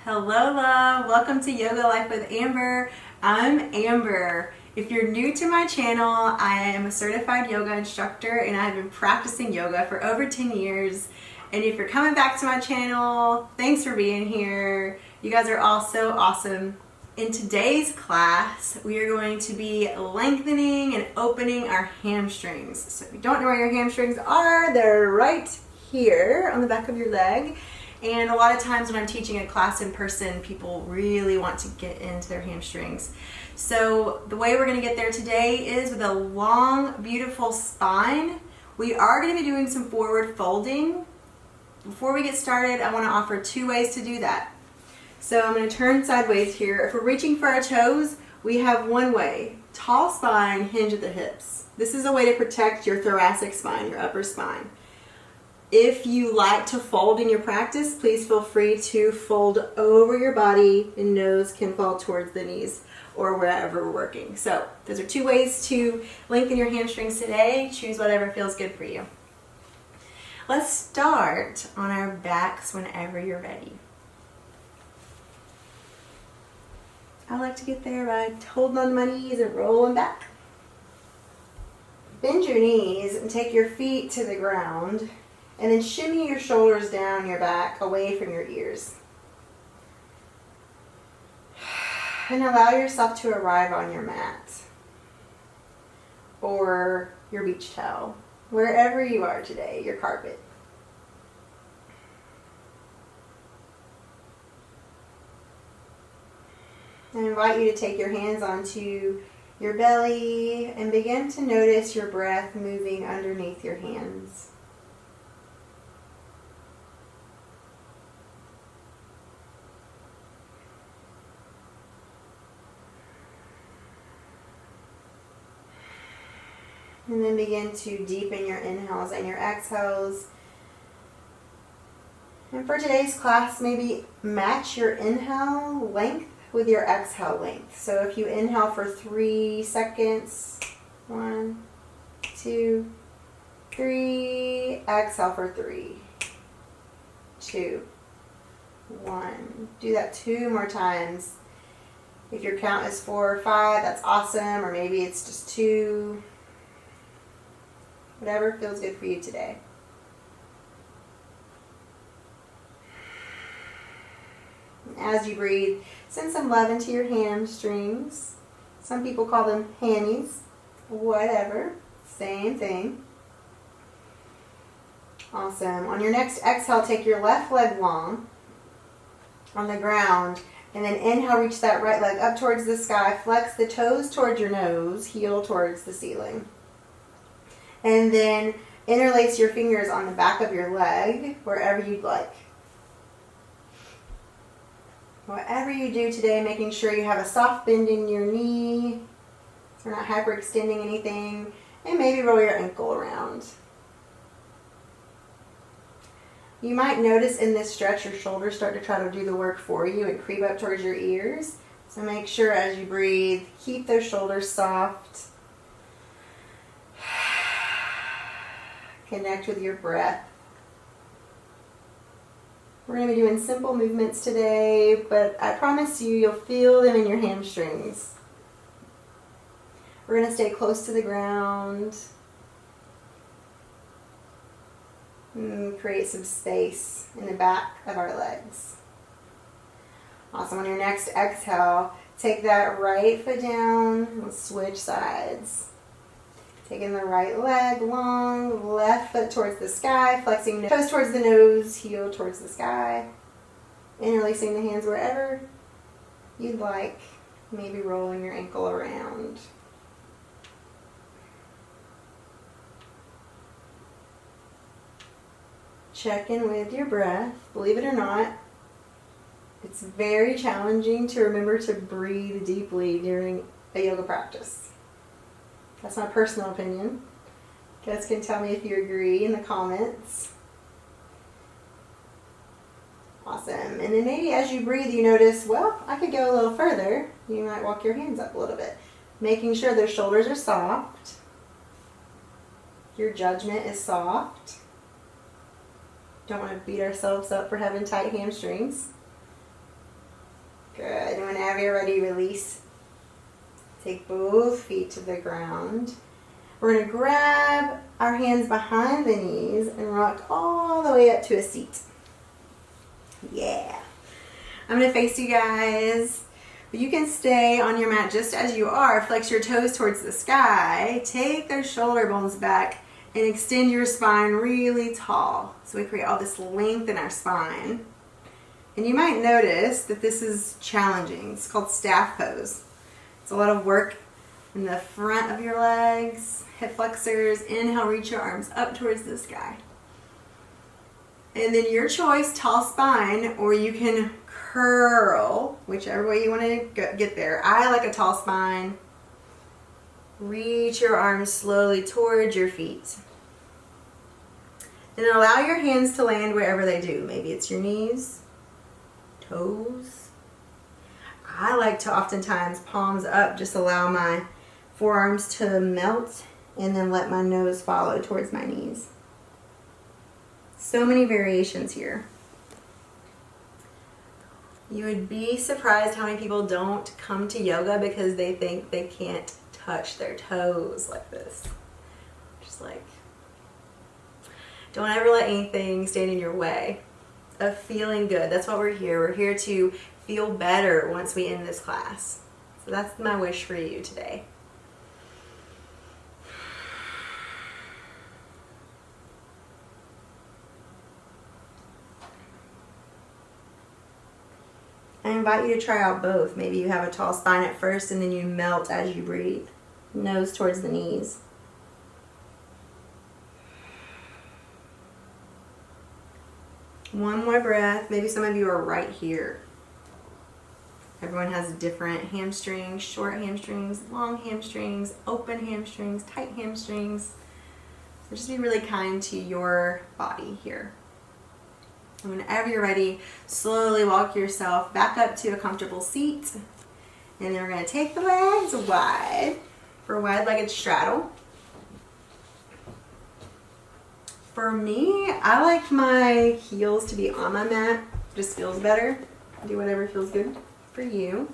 Hello, love. Welcome to Yoga Life with Amber. I'm Amber. If you're new to my channel, I am a certified yoga instructor and I've been practicing yoga for over 10 years. And if you're coming back to my channel, thanks for being here. You guys are all so awesome. In today's class, we are going to be lengthening and opening our hamstrings. So if you don't know where your hamstrings are, they're right here on the back of your leg. And a lot of times when I'm teaching a class in person, people really want to get into their hamstrings. So the way we're going to get there today is with a long, beautiful spine. We are going to be doing some forward folding. Before we get started, I want to offer 2 ways to do that. So I'm going to turn sideways here. If we're reaching for our toes, we have one way. Tall spine, hinge at the hips. This is a way to protect your thoracic spine, your upper spine. If you like to fold in your practice, please feel free to fold over your body and nose can fall towards the knees or wherever we're working. So those are 2 ways to lengthen your hamstrings today. Choose whatever feels good for you. Let's start on our backs whenever you're ready. I like to get there by holding on to my knees and rolling back. Bend your knees and take your feet to the ground. And then shimmy your shoulders down your back, away from your ears. And allow yourself to arrive on your mat or your beach towel, wherever you are today, your carpet. I invite you to take your hands onto your belly and begin to notice your breath moving underneath your hands. And then begin to deepen your inhales and your exhales. And for today's class, maybe match your inhale length with your exhale length. So if you inhale for 3 seconds, 1, 2, 3, exhale for 3, 2, 1. Do that 2 more times. If your count is 4 or 5, that's awesome, or maybe it's just 2. Whatever feels good for you today. As you breathe, send some love into your hamstrings. Some people call them hammies. Whatever. Same thing. Awesome. On your next exhale, take your left leg long on the ground. And then inhale, reach that right leg up towards the sky. Flex the toes towards your nose. Heel towards the ceiling. And then interlace your fingers on the back of your leg, wherever you'd like. Whatever you do today, making sure you have a soft bend in your knee, so you're not hyperextending anything, and maybe roll your ankle around. You might notice in this stretch your shoulders start to try to do the work for you and creep up towards your ears. So make sure as you breathe, keep those shoulders soft. Connect with your breath. We're going to be doing simple movements today, but I promise you'll feel them in your hamstrings. We're going to stay close to the ground. And create some space in the back of our legs. Awesome. On your next exhale, take that right foot down and switch sides. Taking the right leg long, left foot towards the sky, flexing toes towards the nose, heel towards the sky. Interlacing the hands wherever you'd like, maybe rolling your ankle around. Check in with your breath. Believe it or not, it's very challenging to remember to breathe deeply during a yoga practice. That's my personal opinion. You guys can tell me if you agree in the comments. Awesome. And then maybe as you breathe, you notice, well, I could go a little further. You might walk your hands up a little bit, making sure those shoulders are soft. Your judgment is soft. Don't want to beat ourselves up for having tight hamstrings. whenever you're ready, release. Take both feet to the ground. We're going to grab our hands behind the knees and rock all the way up to a seat. Yeah. I'm going to face you guys. You can stay on your mat just as you are. Flex your toes towards the sky. Take those shoulder bones back and extend your spine really tall. So we create all this length in our spine. And you might notice that this is challenging. It's called staff pose. It's a lot of work in the front of your legs, hip flexors. Inhale, reach your arms up towards the sky. And then your choice, tall spine, or you can curl, whichever way you want to get there. I like a tall spine. Reach your arms slowly towards your feet. And then allow your hands to land wherever they do. Maybe it's your knees, toes. I like to oftentimes palms up, just allow my forearms to melt and then let my nose follow towards my knees. So many variations here. You would be surprised how many people don't come to yoga because they think they can't touch their toes like this. Just like, don't ever let anything stand in your way of feeling good. That's what we're here. We're here to feel better once we end this class. So that's my wish for you today. I invite you to try out both. Maybe you have a tall spine at first and then you melt as you breathe. Nose towards the knees. One more breath. Maybe some of you are right here. Everyone has different hamstrings, short hamstrings, long hamstrings, open hamstrings, tight hamstrings. So just be really kind to your body here. And whenever you're ready, slowly walk yourself back up to a comfortable seat. And then we're going to take the legs wide for a wide-legged straddle. For me, I like my heels to be on my mat. It just feels better. Do whatever feels good for you.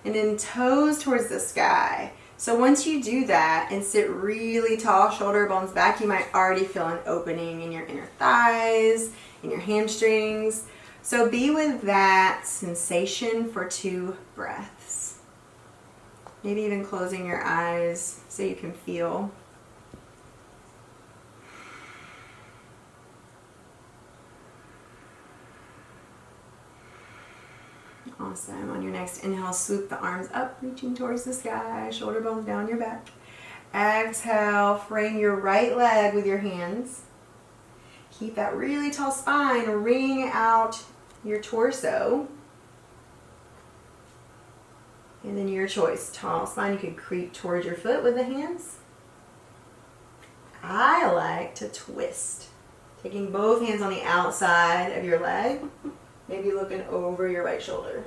And then toes towards the sky. So once you do that and sit really tall, shoulder bones back, you might already feel an opening in your inner thighs, in your hamstrings. So be with that sensation for 2 breaths. Maybe even closing your eyes so you can feel. Awesome. On your next inhale, swoop the arms up, reaching towards the sky, shoulder bones down your back. Exhale, frame your right leg with your hands. Keep that really tall spine, wring out your torso. And then your choice, tall spine, you could creep towards your foot with the hands. I like to twist, taking both hands on the outside of your leg, maybe looking over your right shoulder.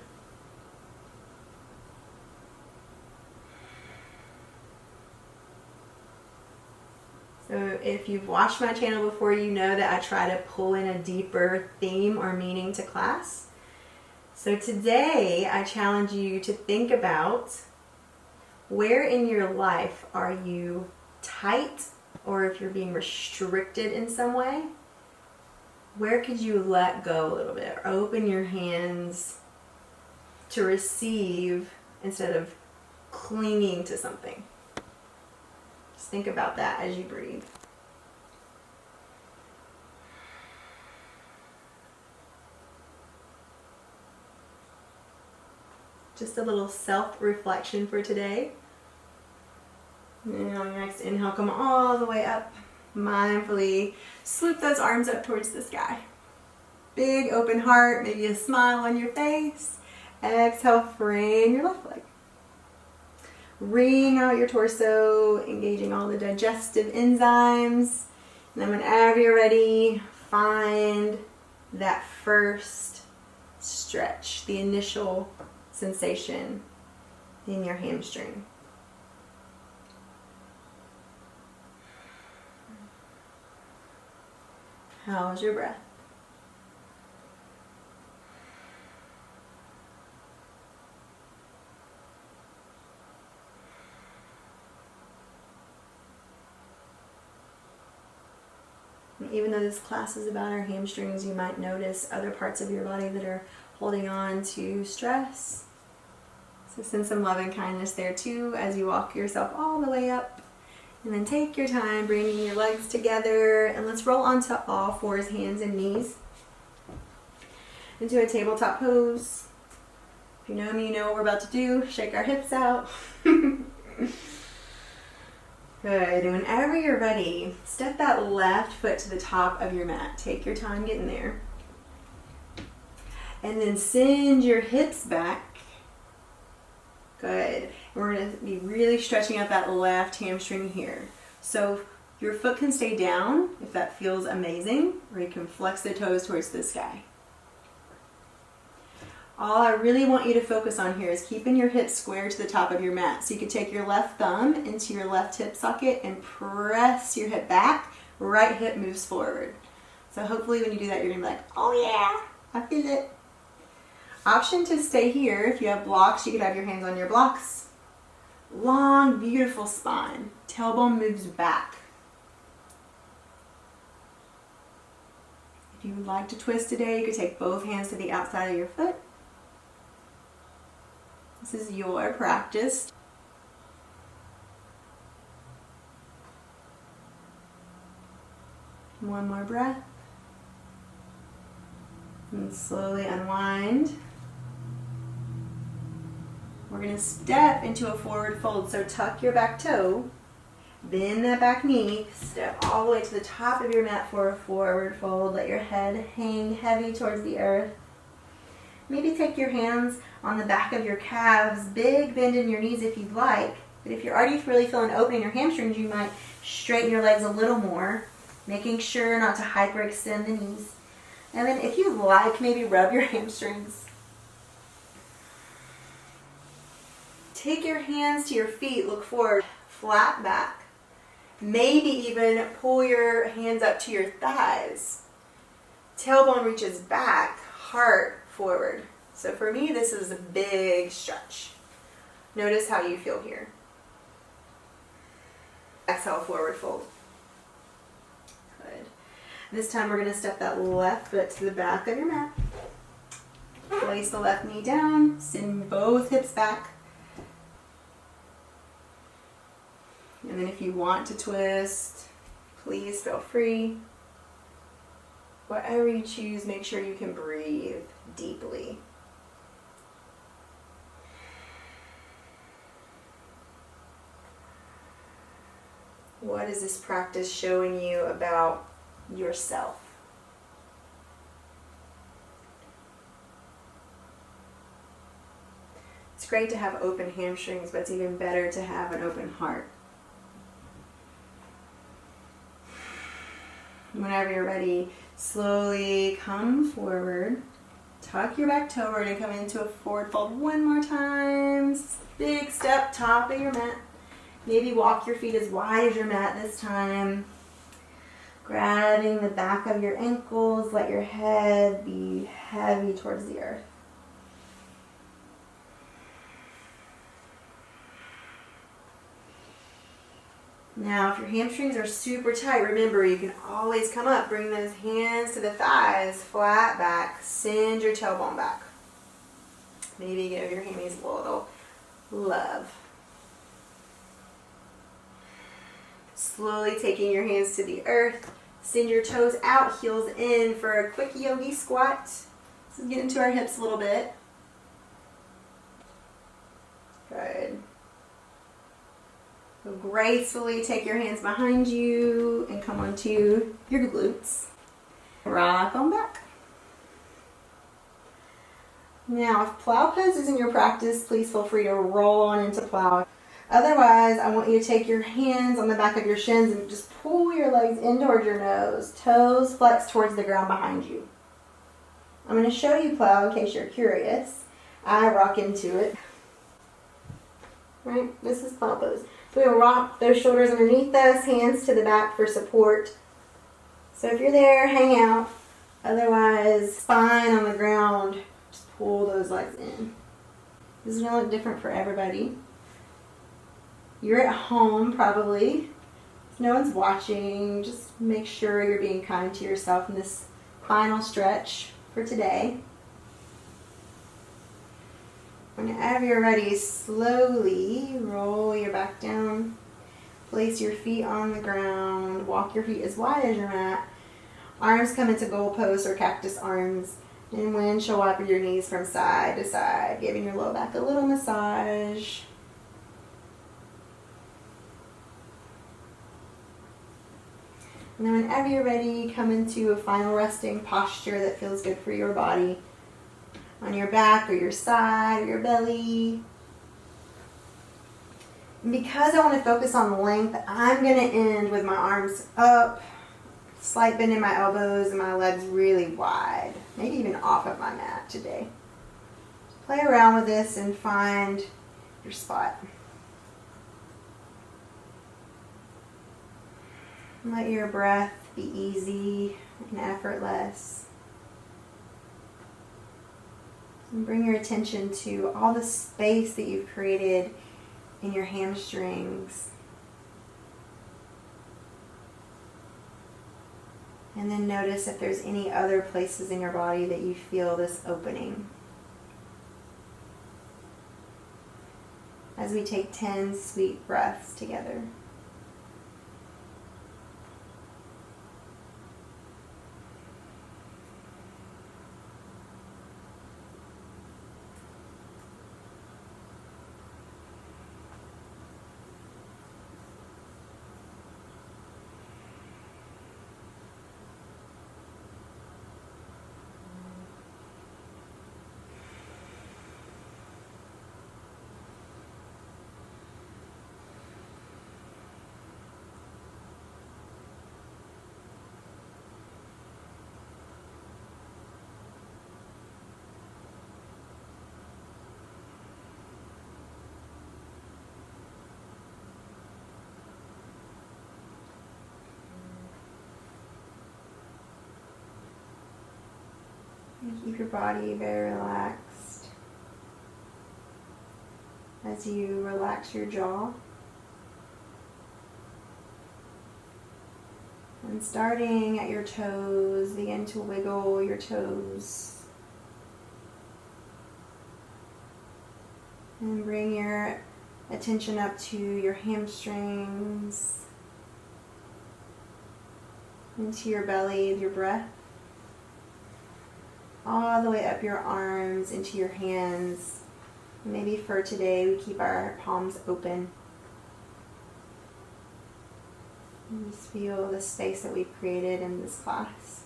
So if you've watched my channel before, you know that I try to pull in a deeper theme or meaning to class. So today I challenge you to think about where in your life are you tight, or if you're being restricted in some way, where could you let go a little bit, or open your hands to receive instead of clinging to something. Just think about that as you breathe. Just a little self-reflection for today. And on your next inhale, come all the way up. Mindfully swoop those arms up towards the sky. Big open heart, maybe a smile on your face. Exhale, frame your left leg. Wring out your torso, engaging all the digestive enzymes. And then whenever you're ready, find that first stretch, the initial sensation in your hamstring. How's your breath? Even though this class is about our hamstrings, you might notice other parts of your body that are holding on to stress. So send some love and kindness there too as you walk yourself all the way up. And then take your time bringing your legs together, and let's roll onto all fours, hands and knees, into a tabletop pose. If you know me, you know what we're about to do. Shake our hips out. Good. And whenever you're ready, step that left foot to the top of your mat. Take your time getting there. And then send your hips back. Good. We're going to be really stretching out that left hamstring here. So your foot can stay down if that feels amazing, or you can flex the toes towards the sky. All I really want you to focus on here is keeping your hips square to the top of your mat. So you can take your left thumb into your left hip socket and press your hip back. Right hip moves forward. So hopefully when you do that, you're going to be like, oh yeah, I feel it. Option to stay here. If you have blocks, you could have your hands on your blocks. Long, beautiful spine. Tailbone moves back. If you would like to twist today, you could take both hands to the outside of your foot. This is your practice. One more breath. And slowly unwind. We're going to step into a forward fold. So tuck your back toe, bend that back knee, step all the way to the top of your mat for a forward fold. Let your head hang heavy towards the earth. Maybe take your hands on the back of your calves, big bend in your knees if you'd like. But if you're already really feeling open in your hamstrings, you might straighten your legs a little more, making sure not to hyperextend the knees. And then if you like, maybe rub your hamstrings. Take your hands to your feet, look forward, flat back. Maybe even pull your hands up to your thighs. Tailbone reaches back, heart forward. So for me, this is a big stretch. Notice how you feel here. Exhale, forward fold. Good. This time we're going to step that left foot to the back of your mat. Place the left knee down, send both hips back. And then if you want to twist, please feel free. Whatever you choose, make sure you can breathe deeply. What is this practice showing you about yourself? It's great to have open hamstrings, but it's even better to have an open heart. Whenever you're ready, slowly come forward. Tuck your back toe and come into a forward fold one more time. Big step, top of your mat. Maybe walk your feet as wide as your mat this time. Grabbing the back of your ankles, let your head be heavy towards the earth. Now, if your hamstrings are super tight, remember you can always come up. Bring those hands to the thighs, flat back. Send your tailbone back. Maybe give your hammies a little love. Slowly taking your hands to the earth. Send your toes out, heels in for a quick yogi squat. This is getting to our hips a little bit. Good. So gracefully take your hands behind you and come onto your glutes. Rock on back. Now, if plow pose is in your practice, please feel free to roll on into plow. Otherwise, I want you to take your hands on the back of your shins and just pull your legs in towards your nose. Toes flex towards the ground behind you. I'm going to show you plow in case you're curious. I rock into it. Right? This is plow pose. So we will rock those shoulders underneath us, hands to the back for support. So if you're there, hang out. Otherwise, spine on the ground, just pull those legs in. This is going to look different for everybody. You're at home probably, No one's watching. Just make sure you're being kind to yourself in this final stretch for today. Whenever you're ready, slowly roll your back down. Place your feet on the ground. Walk your feet as wide as your mat. Arms come into goalpost or cactus arms. And windshield wiper your knees from side to side, giving your low back a little massage. And then whenever you're ready, come into a final resting posture that feels good for your body. On your back or your side or your belly. And because I want to focus on length, I'm going to end with my arms up, slight bend in my elbows and my legs really wide. Maybe even off of my mat today. Play around with this and find your spot. Let your breath be easy and effortless. And bring your attention to all the space that you've created in your hamstrings. And then notice if there's any other places in your body that you feel this opening. As we take 10 sweet breaths together. And keep your body very relaxed as you relax your jaw. And starting at your toes, begin to wiggle your toes. And bring your attention up to your hamstrings, into your belly with your breath. All the way up your arms, into your hands. Maybe for today we keep our palms open. And just feel the space that we've created in this class.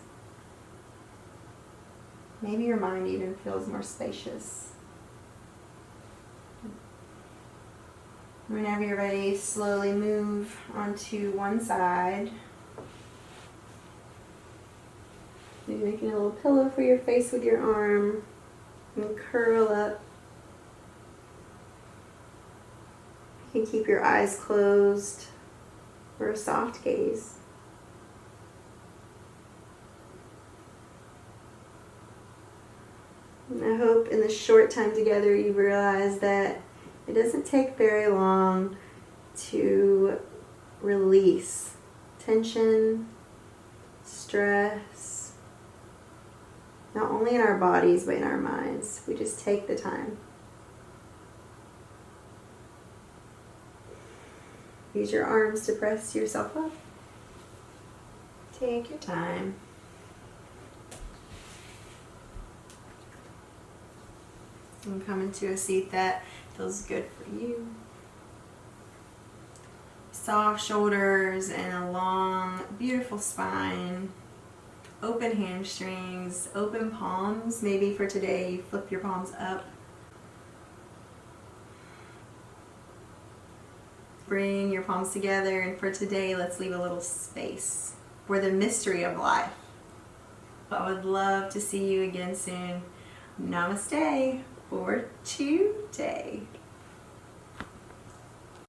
Maybe your mind even feels more spacious. Whenever you're ready, slowly move onto one side. Maybe making a little pillow for your face with your arm and curl up. You can keep your eyes closed for a soft gaze. And I hope in this short time together you realize that it doesn't take very long to release tension, stress, not only in our bodies, but in our minds. We just take the time. Use your arms to press yourself up. Take your time. And come into a seat that feels good for you. Soft shoulders and a long, beautiful spine. Open hamstrings, open palms. Maybe for today you flip your palms up. Bring your palms together, and for today let's leave a little space for the mystery of life. But I would love to see you again soon. Namaste for today.